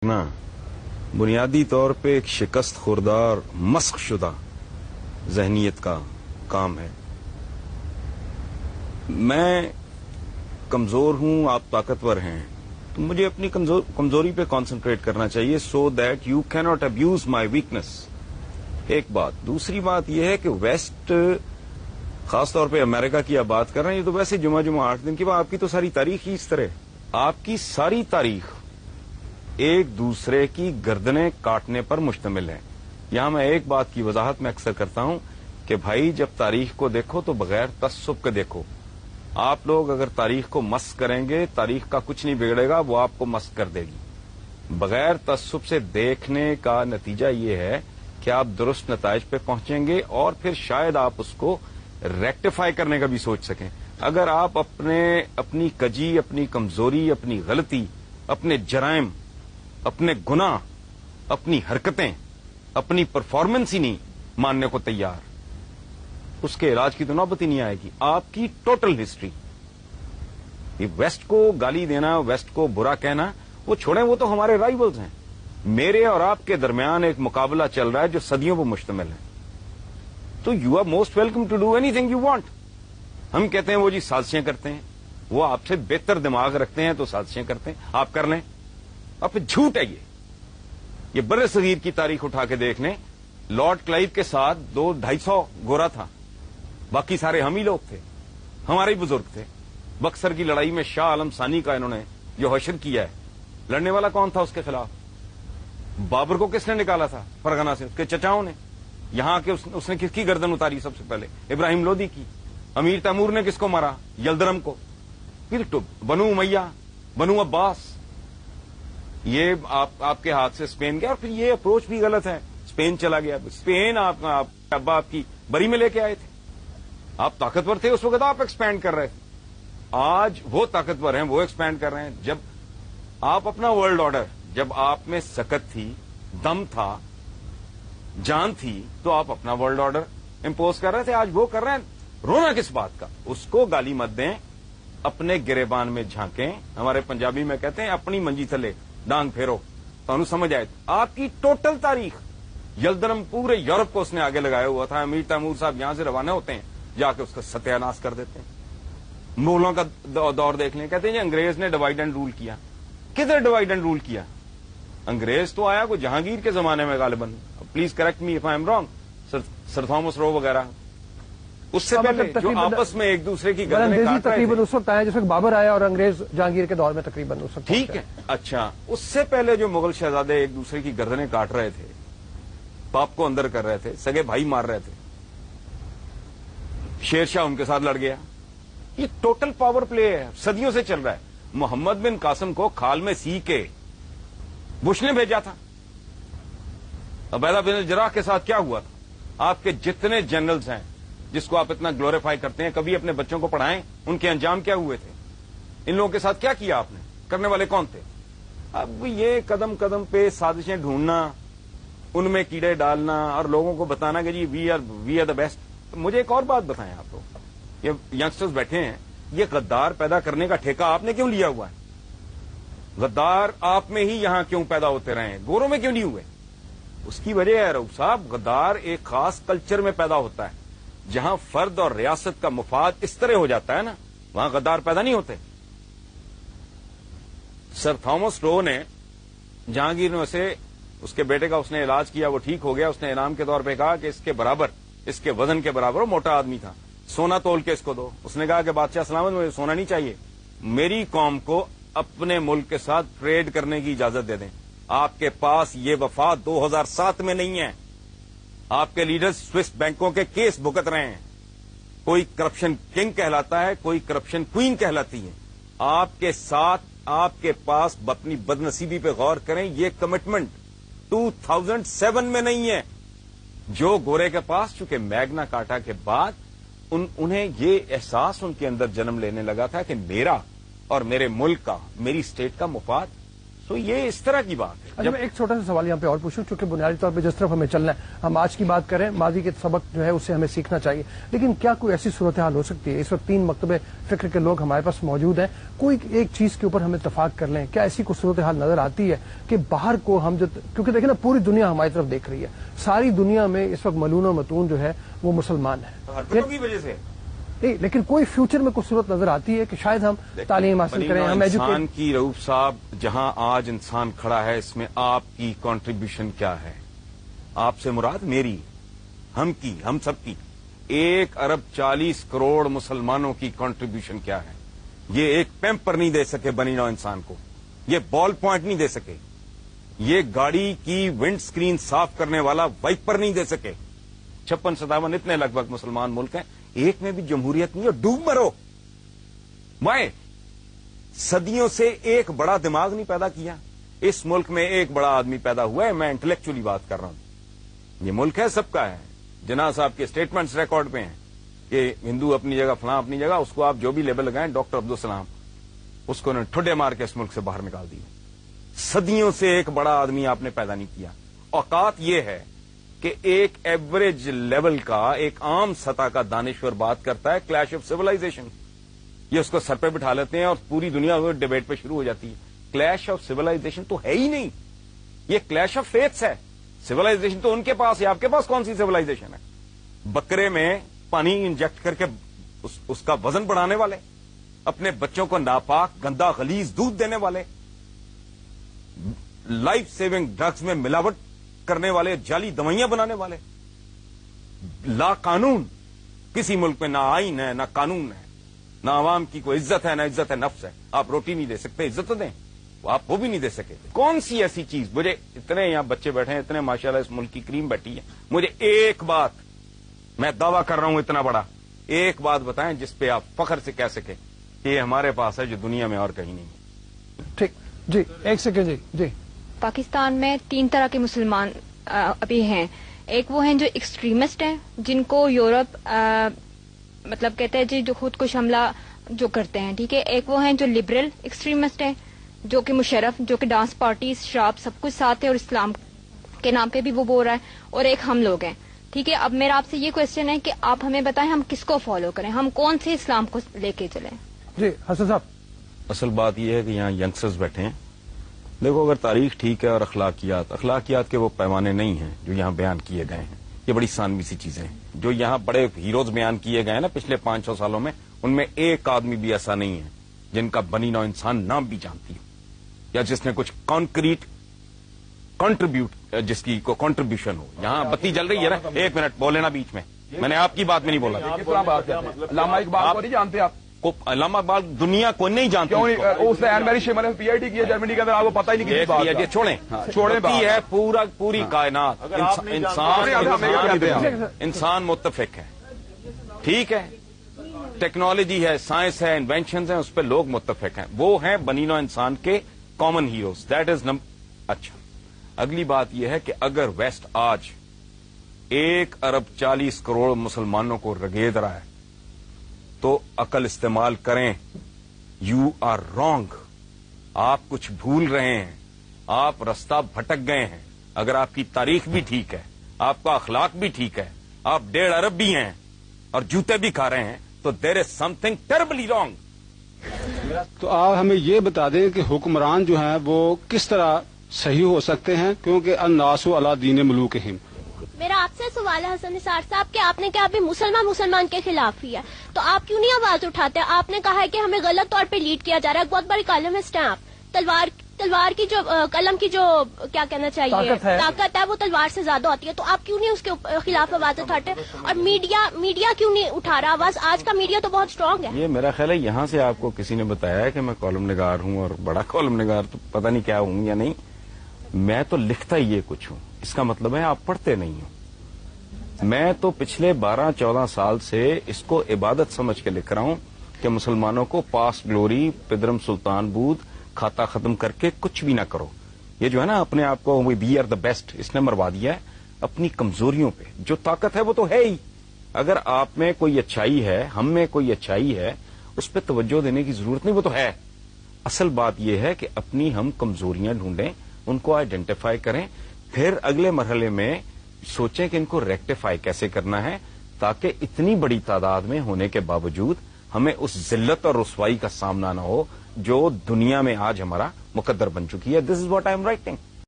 نا بنیادی طور پہ ایک شکست خوردار مسخ شدہ ذہنیت کا کام ہے. میں کمزور ہوں، آپ طاقتور ہیں، تو مجھے اپنی کمزوری پہ کانسنٹریٹ کرنا چاہیے سو دیٹ یو کی ناٹ ابیوز مائی ویکنس. ایک بات. دوسری بات یہ ہے کہ ویسٹ، خاص طور پہ امریکہ کی آپ بات کر رہے ہیں، یہ تو ویسے جمعہ 8 دن کی بات. آپ کی تو ساری تاریخ ہی اس طرح، آپ کی ساری تاریخ ایک دوسرے کی گردنیں کاٹنے پر مشتمل ہے. یہاں میں ایک بات کی وضاحت میں اکثر کرتا ہوں کہ بھائی جب تاریخ کو دیکھو تو بغیر تعصب کے دیکھو. آپ لوگ اگر تاریخ کو مس کریں گے، تاریخ کا کچھ نہیں بگڑے گا، وہ آپ کو مس کر دے گی. بغیر تعصب سے دیکھنے کا نتیجہ یہ ہے کہ آپ درست نتائج پہ پہنچیں گے اور پھر شاید آپ اس کو ریکٹیفائی کرنے کا بھی سوچ سکیں. اگر آپ اپنی کجی، اپنی کمزوری، اپنی غلطی، اپنے جرائم، اپنے گناہ، اپنی حرکتیں، اپنی پرفارمنس ہی نہیں ماننے کو تیار، اس کے علاج کی تو نوبت ہی نہیں آئے گی. آپ کی ٹوٹل ہسٹری، یہ ویسٹ کو گالی دینا، ویسٹ کو برا کہنا، وہ چھوڑیں، وہ تو ہمارے رائیولز ہیں. میرے اور آپ کے درمیان ایک مقابلہ چل رہا ہے جو صدیوں پر مشتمل ہے. تو you are most welcome to do anything you want. ہم کہتے ہیں وہ جی سازشیں کرتے ہیں، وہ آپ سے بہتر دماغ رکھتے ہیں تو سازشیں کرتے ہیں، آپ کر لیں. اور پھر جھوٹ ہے یہ بر صغیر کی تاریخ اٹھا کے دیکھ لیں. لارڈ کلائیو کے ساتھ 200-250 گورا تھا، باقی سارے ہم ہی لوگ تھے، ہمارے ہی بزرگ تھے. بکسر کی لڑائی میں شاہ عالم ثانی کا انہوں نے جو حشر کیا ہے، لڑنے والا کون تھا اس کے خلاف؟ بابر کو کس نے نکالا تھا فرغانہ سے؟ اس کے چچاؤں نے. یہاں کے اس نے کس کی گردن اتاری سب سے پہلے؟ ابراہیم لودھی کی. امیر تیمور نے کس کو مارا؟ یلدرم کو. پھر بنو امیہ، بنو عباس. یہ آپ کے ہاتھ سے اسپین گیا، اور پھر یہ اپروچ بھی غلط ہے. اسپین چلا گیا. اسپین آپ ابا آپ کی بری میں لے کے آئے تھے. آپ طاقتور تھے اس وقت، آپ ایکسپینڈ کر رہے تھے. آج وہ طاقتور ہیں، وہ ایکسپینڈ کر رہے ہیں. جب آپ اپنا ورلڈ آرڈر، جب آپ میں سکت تھی، دم تھا، جان تھی، تو آپ اپنا ورلڈ آرڈر امپوز کر رہے تھے. آج وہ کر رہے ہیں. رونا کس بات کا؟ اس کو گالی مت دیں، اپنے گریبان میں جھانکیں. ہمارے پنجابی میں کہتے ہیں اپنی منجی تھلے ڈانگ پھیرو تو انہوں سمجھ آئے. آپ کی ٹوٹل تاریخ، یلدرم پورے یورپ کو اس نے آگے لگایا ہوا تھا. امیر تیمور صاحب یہاں سے روانہ ہوتے ہیں، جا کے اس کا ستیہ ناش کر دیتے ہیں. مغلوں کا دور دیکھ لیں، کہتے ہیں جی انگریز نے ڈیوائڈ اینڈ رول کیا. کدھر ڈیوائڈ اینڈ رول کیا؟ انگریز تو آیا کو جہانگیر کے زمانے میں غالباً. Please correct me if I am wrong. Sir Thomas Roe وغیرہ. اس سے پہلے جو آپس میں ایک دوسرے کی گردنیں کاٹ رہے تقریباً اس وقت آیا جس وقت بابر آیا، اور انگریز جہانگیر کے دور میں تقریباً اس وقت. ٹھیک ہے. اچھا، اس سے پہلے جو مغل شہزادے ایک دوسرے کی گردنیں کاٹ رہے تھے، باپ کو اندر کر رہے تھے، سگے بھائی مار رہے تھے، شیر شاہ ان کے ساتھ لڑ گیا. یہ ٹوٹل پاور پلے ہے، صدیوں سے چل رہا ہے. محمد بن قاسم کو کھال میں سی کے بش نے بھیجا تھا. عبیدہ بن الجراح کے ساتھ کیا ہوا تھا؟ آپ کے جتنے جنرلز ہیں جس کو آپ اتنا گلوریفائی کرتے ہیں، کبھی اپنے بچوں کو پڑھائیں ان کے انجام کیا ہوئے تھے؟ ان لوگوں کے ساتھ کیا کیا آپ نے؟ کرنے والے کون تھے؟ اب یہ قدم قدم پہ سازشیں ڈھونڈنا، ان میں کیڑے ڈالنا اور لوگوں کو بتانا کہ جی وی آر دا بیسٹ. مجھے ایک اور بات بتائیں آپ لوگ، یہ ینگسٹرز بیٹھے ہیں، یہ غدار پیدا کرنے کا ٹھیکہ آپ نے کیوں لیا ہوا ہے؟ غدار آپ میں ہی یہاں کیوں پیدا ہوتے رہے ہیں، گوروں میں کیوں نہیں ہوئے؟ اس کی وجہ ہے رؤوف صاحب، غدار ایک خاص کلچر میں پیدا ہوتا ہے. جہاں فرد اور ریاست کا مفاد اس طرح ہو جاتا ہے نا، وہاں غدار پیدا نہیں ہوتے. سر تھامس رو نے جہانگیر نے اسے، اس کے بیٹے کا اس نے علاج کیا، وہ ٹھیک ہو گیا. اس نے انعام کے طور پہ کہا کہ اس کے برابر، اس کے وزن کے برابر، وہ موٹا آدمی تھا، سونا تول کے اس کو دو. اس نے کہا کہ بادشاہ سلامت، مجھے سونا نہیں چاہیے، میری قوم کو اپنے ملک کے ساتھ ٹریڈ کرنے کی اجازت دے دیں. آپ کے پاس یہ وفا 2007 میں نہیں ہے. آپ کے لیڈرز سوئس بینکوں کے کیس بھگت رہے ہیں. کوئی کرپشن کنگ کہلاتا ہے، کوئی کرپشن کوئین کہلاتی ہے. آپ کے ساتھ، آپ کے پاس اپنی بدنصیبی پہ غور کریں، یہ کمٹمنٹ 2007 میں نہیں ہے. جو گورے کے پاس، چونکہ میگنا کارٹا کے بعد انہیں یہ احساس ان کے اندر جنم لینے لگا تھا کہ میرا اور میرے ملک کا، میری اسٹیٹ کا مفاد तो ये इस तरह की बात है। अच्छा, मैं एक छोटा सा सवाल यहाँ पे और पूछूं, क्योंकि बुनियादी तौर पे जिस तरफ हमें चलना है, हम आज की बात करें, माजी के सबक जो है उससे हमें सीखना चाहिए, लेकिन क्या कोई ऐसी सूरत हाल हो सकती है, इस वक्त 3 मकतबे फिक्र के लोग हमारे पास मौजूद हैं, कोई एक चीज के ऊपर हम इत्तफाक कर लें, क्या ऐसी कोई सूरत हाल नजर आती है कि बाहर को हम जो, क्योंकि देखिए ना पूरी दुनिया हमारी तरफ देख रही है, सारी दुनिया में इस वक्त मलून और मतून जो है वो मुसलमान है, हरकतों की वजह से नहीं, लेकिन कोई फ्यूचर में कोई सूरत नजर आती है कि शायद हम तालीम हासिल करें, हम इंसान की रऊफ साहब, जहां आज इंसान खड़ा है इसमें आपकी कंट्रीब्यूशन क्या है? आपसे मुराद मेरी, हम सबकी 1 अरब 40 करोड़ मुसलमानों की कंट्रीब्यूशन क्या है? ये एक पैम्पर नहीं दे सके बनी नौ इंसान को, ये बॉल पॉइंट नहीं दे सके, ये गाड़ी की विंड स्क्रीन साफ करने वाला वाइपर नहीं दे सके। 56-57 इतने लगभग मुसलमान मुल्क हैं, एक में भी जमहूरियत नहीं है, डूब मरो। मैं सदियों से एक बड़ा दिमाग नहीं पैदा किया, इस मुल्क में एक बड़ा आदमी पैदा हुआ है, मैं इंटेलेक्चुअली बात कर रहा हूं। ये मुल्क है, सबका है। जिन्ना साहब के स्टेटमेंट्स रिकॉर्ड पे हैं कि हिंदू अपनी जगह, फलां अपनी जगह, उसको आप जो भी लेबल लगाएं, डॉक्टर अब्दुल सलाम, उसको उन्होंने ठुड्डे मार के इस मुल्क से बाहर निकाल दिया। सदियों से एक बड़ा आदमी आपने पैदा नहीं किया। औकात ये है कि एक एवरेज लेवल का, एक आम सतह का दानिश्वर बात करता है क्लैश ऑफ सिविलाइजेशन, ये उसको सर पे बिठा लेते हैं और पूरी दुनिया वो डिबेट पे शुरू हो जाती है। क्लैश ऑफ सिविलाइजेशन तो है ही नहीं, ये क्लैश ऑफ फेथ्स है। सिविलाइजेशन तो उनके पास है, आपके पास कौन सी सिविलाइजेशन है? बकरे में पानी इंजेक्ट करके उसका वजन बढ़ाने वाले, अपने बच्चों को नापाक गंदा गलीज दूध देने वाले, लाइफ सेविंग ड्रग्स में मिलावट करने वाले, जाली दवाइयां बनाने वाले, ला कानून, किसी मुल्क में ना आईन है ना कानून है, ना आवाम की कोई इज्जत है ना इज्जत है नफ्स है। आप रोटी नहीं दे सकते, इज्जत तो दें, आप वो भी नहीं दे सके। कौन सी ऐसी चीज, मुझे इतने यहां बच्चे बैठे हैं, इतने माशाल्लाह इस मुल्क की क्रीम बैठी है, मुझे एक बात, मैं दावा कर रहा हूं इतना बड़ा, एक बात बताएं जिस पे आप फख्र से कह सके कि ये हमारे पास है जो दुनिया में और कहीं नहीं है। ठीक जी, एक सेकेंड जी। पाकिस्तान में 3 तरह के मुसलमान अभी हैं। एक वो हैं जो एक्सट्रीमिस्ट हैं, जिनको यूरोप मतलब कहते हैं जी, जो खुद कुछ हमला जो करते हैं, ठीक है। एक वो हैं जो लिबरल एक्सट्रीमिस्ट हैं, जो कि मुशर्रफ, जो कि डांस पार्टी, शराब सब कुछ साथ है और इस्लाम के नाम पे भी वो बोल रहा है। और एक हम लोग हैं, ठीक है। अब मेरा आपसे ये क्वेश्चन है कि आप हमें बताएं हम किसको फॉलो करें, हम कौन से इस्लाम को लेके चलें? जी हसन साहब, असल बात यह है कि यहाँ यंगस्टर्स बैठे हैं। देखो, अगर तारीख ठीक है और अखलाकियात के वो पैमाने नहीं हैं जो यहाँ बयान किए गए हैं, ये बड़ी सानवी सी चीजें हैं। जो यहाँ बड़े हीरोज बयान किए गए हैं ना पिछले 500 सालों में, उनमें एक आदमी भी ऐसा नहीं है जिनका बनी नौ इंसान नाम भी जानती हो, या जिसने कुछ कॉन्क्रीट जिसकी को कंट्रीब्यूशन हो। यहाँ बत्ती जल रही है ना, 1 मिनट बोले ना बीच में, मैंने आपकी बात में नहीं बोला। अल्लामा इकबाल को नहीं जानते आप? अल्लामा इकबाल दुनिया को नहीं जानती। क्यों नहीं? उसने एन मैरी शेमर ने पीएचडी किया जर्मनी के अंदर, आपको पता ही नहीं किसी बात का। छोड़े है पूरी कायनात, इंसान मुत्तफिक है, ठीक है। टेक्नोलॉजी है, साइंस है, इन्वेंशन है, उस पर लोग मुत्तफिक हैं। वो हैं बनी नौ इंसान के कॉमन हीरोज, दैट इज अच्छा। अगली बात यह है कि अगर वेस्ट आज 1 अरब 40 करोड़ मुसलमानों को रगेद रहा है तो अकल इस्तेमाल करें। यू आर रॉन्ग, आप कुछ भूल रहे हैं, आप रास्ता भटक गए हैं। अगर आपकी तारीख भी ठीक है, आपका अखलाक भी ठीक है, आप 1.5 अरब भी हैं और जूते भी खा रहे हैं, तो there is something terribly wrong. तो आप हमें ये बता दें कि हुक्मरान जो हैं वो किस तरह सही हो सकते हैं, क्योंकि अन्नासु अला दीन मुलूकिहिम। मेरा आपसे सवाल है हसन निसार साहब कि आपने क्या अभी मुसलमान के खिलाफ ही है, तो आप क्यों नहीं आवाज उठाते? आपने कहा है कि हमें गलत तौर पे लीड किया जा रहा है। बहुत बड़ी कलम है स्टैम्प, तलवार की जो कलम की जो क्या कहना चाहिए ताकत है वो तलवार से ज्यादा होती है। तो आप क्यों नहीं उसके खिलाफ आवाज उठाते? और मीडिया क्यों नहीं उठा रहा आवाज? आज का मीडिया तो बहुत स्ट्रांग है। ये मेरा ख्याल है यहाँ से आपको किसी ने बताया कि मैं कॉलम निगार हूँ, और बड़ा कॉलम निगार तो पता नहीं क्या हूँ या नहीं। मैं तो लिखता ही ये कुछ हूँ, इसका मतलब है आप पढ़ते नहीं हो। मैं तो पिछले 12-14 साल से इसको इबादत समझ के लिख रहा हूँ कि मुसलमानों को पास ग्लोरी, पिदरम सुल्तान बूद, खाता खत्म करके कुछ भी ना करो। ये जो है ना अपने आप को वी आर द बेस्ट, इसने मरवा दिया है अपनी कमजोरियों पे। जो ताकत है वो तो है ही। अगर आप में कोई अच्छाई है, हम में कोई अच्छाई है, उस पर तवज्जो देने की जरूरत नहीं, वो तो है। اصل بات یہ ہے کہ اپنی ہم کمزوریاں ڈھونڈیں، ان کو آئیڈینٹیفائی کریں، پھر اگلے مرحلے میں سوچیں کہ ان کو ریکٹیفائی کیسے کرنا ہے، تاکہ اتنی بڑی تعداد میں ہونے کے باوجود ہمیں اس ذلت اور رسوائی کا سامنا نہ ہو جو دنیا میں آج ہمارا مقدر بن چکی ہے. دس از واٹ آئی ایم رائٹنگ.